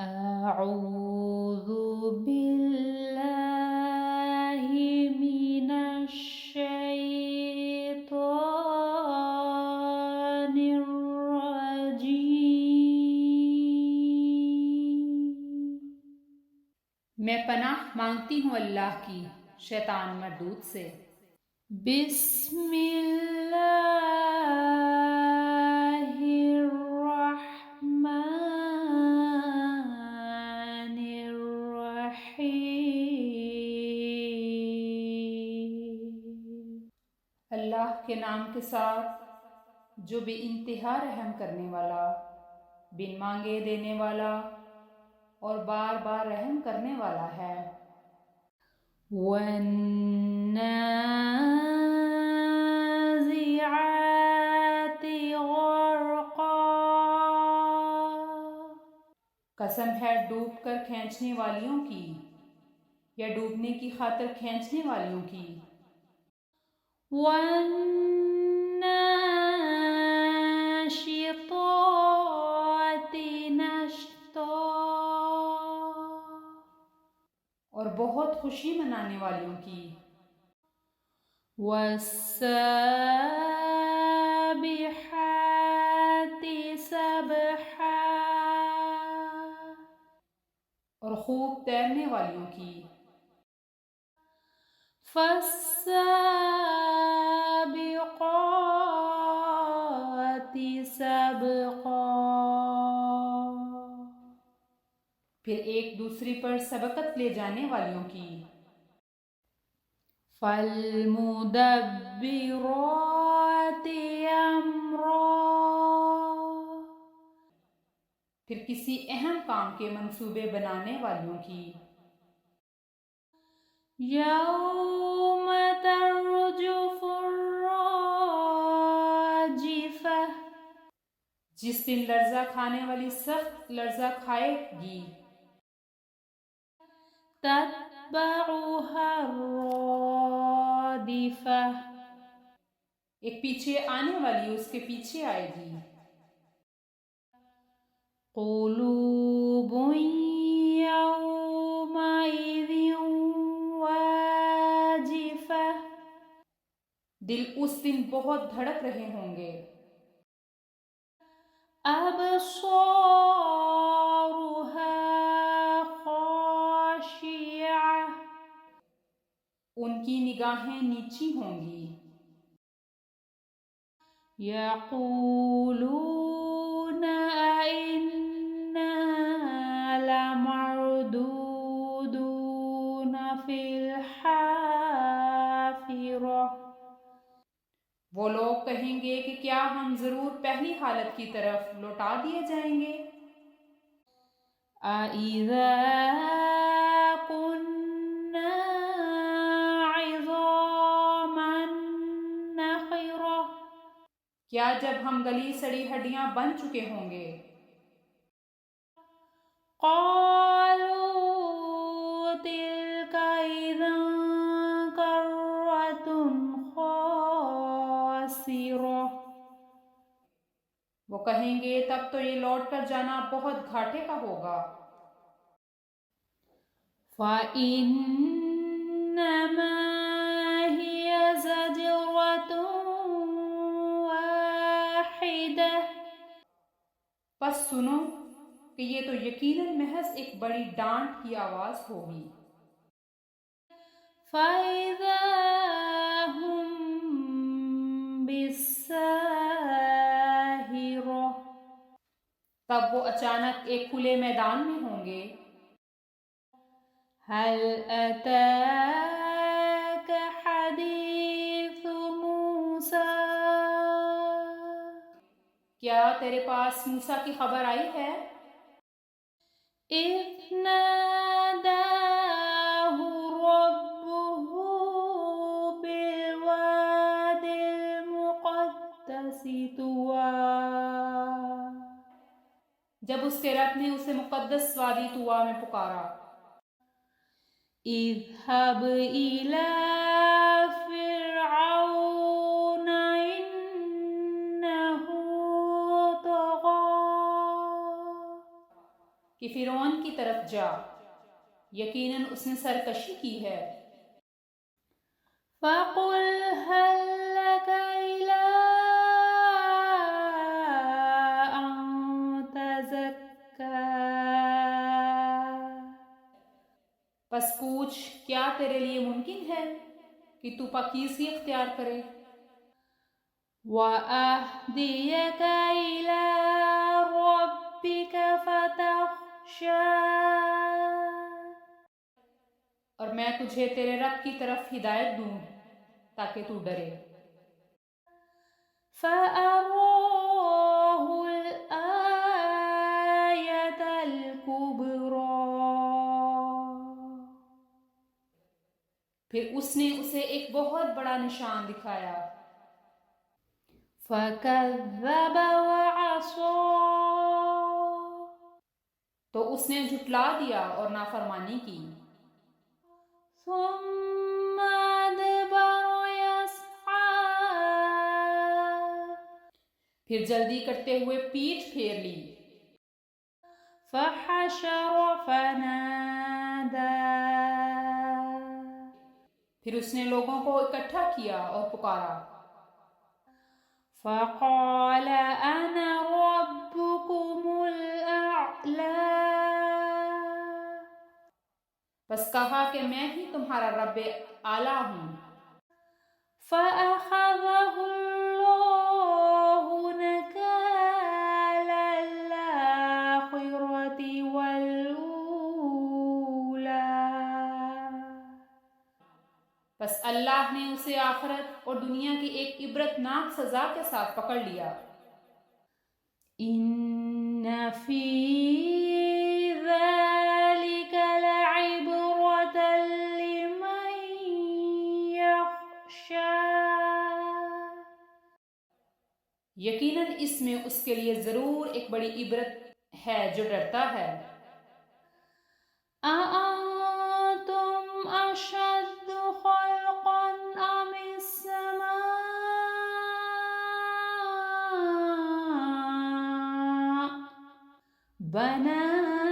أعوذ بالله من الشيطان الرجيم۔ میں پناہ مانگتی ہوں اللہ کی شیطان مردود سے۔ بسم اللہ الرحمن الرحیم۔ اللہ کے نام کے ساتھ جو بے انتہا رحم کرنے والا، بن مانگے دینے والا اور بار بار رحم کرنے والا ہے۔ وَالنَّازِعَاتِ غَرْقًا، قسم ہے ڈوب کر کھینچنے والیوں کی یا ڈوبنے کی خاطر کھینچنے والیوں کی۔ وَالنَّاشِطَاتِ نَشْطًا، اور بہت خوشی منانے والیوں کی۔ وَالسَّابِحَاتِ سَبْحًا، اور خوب تیرنے والیوں کی۔ فَالسَّابِقَاتِ سَبْقًا، پھر ایک دوسری پر سبقت لے جانے والیوں کی۔ فَالْمُدَبِّرَاتِ أَمْرًا، پھر کسی اہم کام کے منصوبے بنانے والیوں کی۔ یوم ترجف الراجفہ، جس دن لرزہ کھانے والی سخت لرزہ کھائے گی۔ تتبعها الرادفہ، ایک پیچھے آنے والی اس کے پیچھے آئے گی۔ قلوب یومئذ واجفہ، دل اس دن بہت دھڑک رہے ہوں گے۔ ابصارها خاشعہ، ان کی نگاہیں نیچی ہوں گی۔ یقولون أئنا لمردودون فی الحافرہ، وہ لوگ کہیں گے کہ کیا ہم ضرور پہلی حالت کی طرف لوٹا دیے جائیں گے۔ أَإِذَا كُنَّا عِظَامًا نَخِرَةً، کیا جب ہم گلی سڑی ہڈیاں بن چکے ہوں گے۔ قَالُوا تِلْكَ إِذًا كَرَّةٌ خَاسِرَةٌ، وہ کہیں گے تب تو یہ لوٹ کر جانا بہت گھاٹے کا ہوگا۔ فَإِنَّمَا هِيَ زَجْرَةٌ وَاحِدَةٌ، پس سنو کہ یہ تو یقیناً محض ایک بڑی ڈانٹ کی آواز ہوگی۔ فَإِذَا هُم بِالسَّاهِرَةِ، تب وہ اچانک ایک کھلے میدان میں ہوں گے۔ هَلْ أَتَاكَ حَدِيثُ مُوسَىٰ، کیا تیرے پاس موسیٰ کی خبر آئی ہے؟ إِذْ نَادَاهُ رَبُّهُ بِالْوَادِ الْمُقَدَّسِ طُوًى، جب اس کے رب نے اسے مقدس وادی طویٰ میں پکارا۔ اذهب إلى فرعون إنه طغى، کہ فرعون کی طرف جا، یقیناً اس نے سرکشی کی ہے۔ فَقُلْ هَلْ لَكَ إِلَىٰ أَن تَزَكَّىٰ، پس پوچھ کیا تیرے لیے ممکن ہے کہ تو پاکیزگی اختیار کرے؟ وَأَهْدِيَكَ إِلَىٰ رَبِّكَ فَتَخْشَىٰ، اور میں تجھے تیرے رب کی طرف ہدایت دوں تاکہ تو ڈرے۔ فَأَرَاهُ الْآيَةَ الْكُبْرَىٰ، پھر اس نے اسے ایک بہت بڑا نشان دکھایا۔ فَكَذَّبَ وَعَصَىٰ، تو اس نے جھٹلا دیا اور نافرمانی کی۔ ثُمَّ أَدْبَرَ يَسْعَىٰ، پھر جلدی کرتے ہوئے پیٹھ پھیر لی۔ فَحَشَرَ فَنَادَىٰ، پھر اس نے لوگوں کو اکٹھا کیا اور پکارا۔ فَقَالَ أَنَا رَبُّكُمُ الْأَعْلَىٰ، بس کہا کہ میں ہی تمہارا رب اعلیٰ ہوں۔ فَأَخَذَهُ اللَّهُ نَكَالَ الْآخِرَةِ وَالْأُولَىٰ، بس اللہ نے اسے آخرت اور دنیا کی ایک عبرتناک سزا کے ساتھ پکڑ لیا۔ إِنَّ فِي ذَلِكَ لَعِبْرَةً لِّمَن يَخْشَىٰ، یقیناً اس میں اس کے لیے ضرور ایک بڑی عبرت ہے جو ڈرتا ہے۔ أَأَنتُمْ أَشَدُّ خَلْقًا أَمِ السَّمَاءُ بَنَاهَا،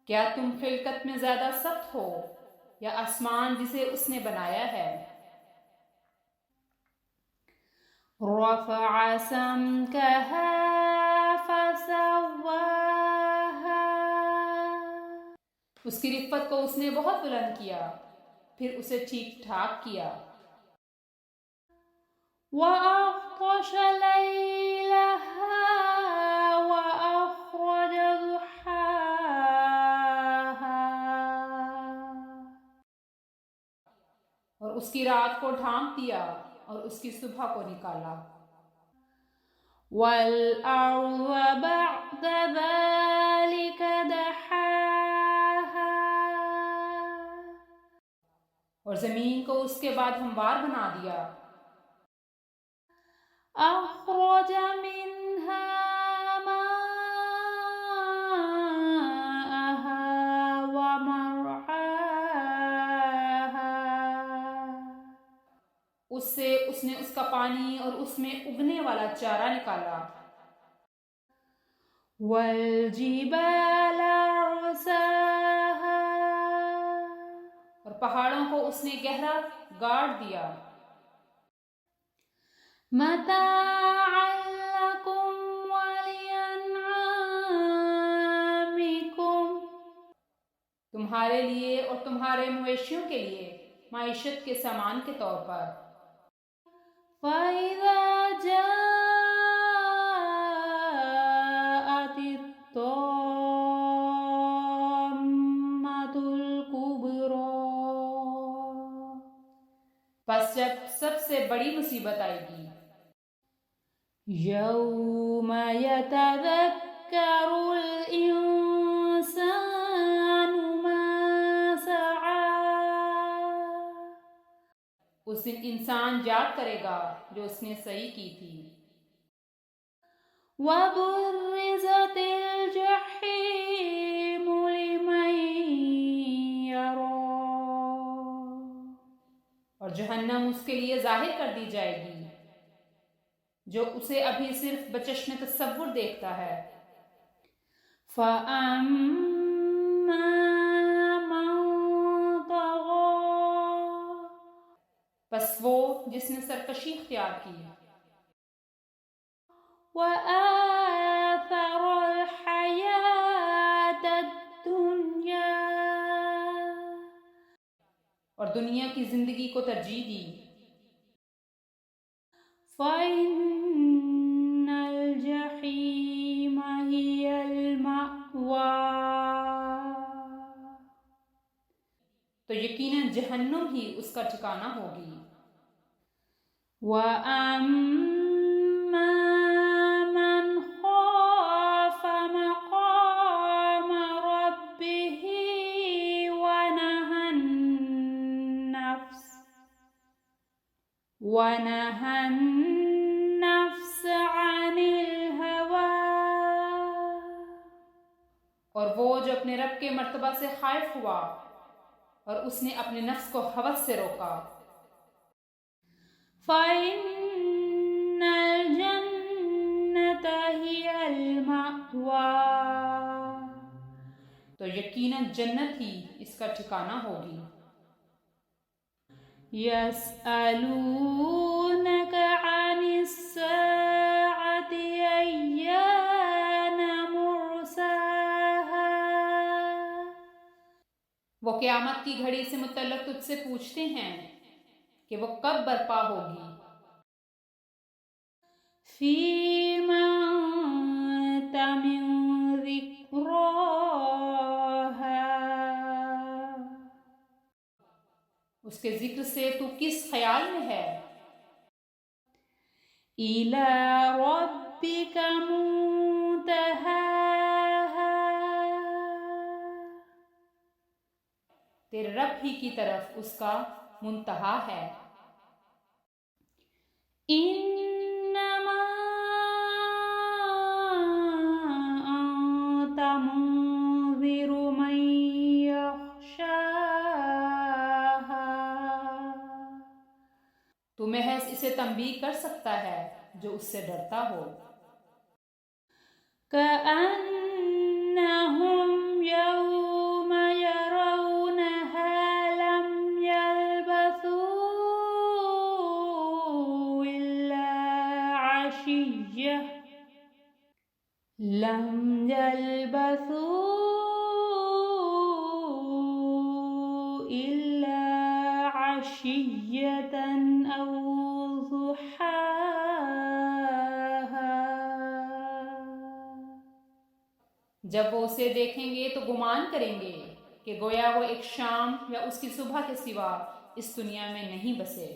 کیا تم خلقت میں زیادہ سخت ہو یا آسمان جسے اس نے بنایا ہے؟ رَفَعَ سَمْكَهَا فَسَوَّاهَا، اس کی رفت کو اس نے بہت بلند کیا، پھر اسے ٹھیک ٹھاک کیا۔ وَأَغْطَشَ لَيْلَهَا وَأَخْرَجَ ضُحَاهَا، اور اس کی رات کو ڈھانپ دیا اور اس کی صبح کو نکالا۔ وَالْأَرْضَ بَعْدَ ذَلِكَ دَحَاهَا، اور زمین کو اس کے بعد ہموار بنا دیا۔ أَخْرَجَ مِنْهَا مَاءَهَا وَمَرْعَاهَا، اس سے اس نے اس کا پانی اور اس میں اگنے والا چارہ نکالا۔ وَالْجِبَالَ أَرْسَاهَا، اور پہاڑوں کو اس نے گہرا گاڑ دیا۔ مَتَاعًا لَّكُمْ وَلِأَنْعَامِكُمْ، تمہارے لیے اور تمہارے مویشیوں کے لیے معیشت کے سامان کے طور پر۔ فَإِذَا جَاءَتِ الطَّامَّةُ الْكُبْرَىٰ، پس جب سب سے بڑی مصیبت آئے گی، يَوْمَ يَتَذَكَّرُ الْإِنسَانُ مَا سَعَىٰ، اس دن انسان یاد کرے گا جو اس نے صحیح کی تھی۔ وَبُرِّزَتِ الْجَحِيمُ لِمَن يَرَىٰ، اور جہنم اس کے لیے ظاہر کر دی جائے گی جو اسے ابھی صرف بچشم تصور دیکھتا ہے۔ فَأَمَّا مَن طَغَىٰ، پس وہ جس نے سرکشی اختیار کی، وَآثَرَ الْحَيَاةَ الدُّنْيَا، اور دنیا کی زندگی کو ترجیح دی، فَإِنَّ الْجَحِيمَ هِيَ الْمَأْوَىٰ، تو یقیناً جہنم ہی اس کا ٹھکانہ ہوگی۔ وَأَمَّا مَنْ خَافَ مَقَامَ رَبِّهِ وَنَهَى النَّفْسَ عَنِ الْهَوَىٰ، اور وہ جو اپنے رب کے مرتبہ سے خائف ہوا اور اس نے اپنے نفس کو ہوس سے روکا، فَإِنَّ الْجَنَّةَ هِيَ الْمَأْوَىٰ، تو یقیناً جنت ہی اس کا ٹھکانہ ہوگی۔ يَسْأَلُونَكَ عَنِ السَّاعَةِ أَيَّانَ مُرْسَاهَا، وہ قیامت کی گھڑی سے متعلق تجھ سے پوچھتے ہیں کہ وہ کب برپا ہوگی۔ فِيمَ أَنتَ مِن ذِكْرَاهَا، اس کے ذکر سے تو کس خیال میں ہے؟ إِلَىٰ رَبِّكَ مُنتَهَاهَا، تیرے رب ہی کی طرف اس کا منتہا ہے۔ إِنَّمَا أَنتَ مُنذِرُ مَن يَخْشَاهَا، تو محض اسے تنبیہ کر سکتا ہے جو اس سے ڈرتا ہو۔ كَأَنَّهُمْ يَوْمَ يَرَوْنَهَا لَمْ يَلْبَثُوا إِلَّا عَشِيَّةً أَوْ ضُحَاهَا، جب وہ اسے دیکھیں گے تو گمان کریں گے کہ گویا وہ ایک شام یا اس کی صبح کے سوا اس دنیا میں نہیں بسے۔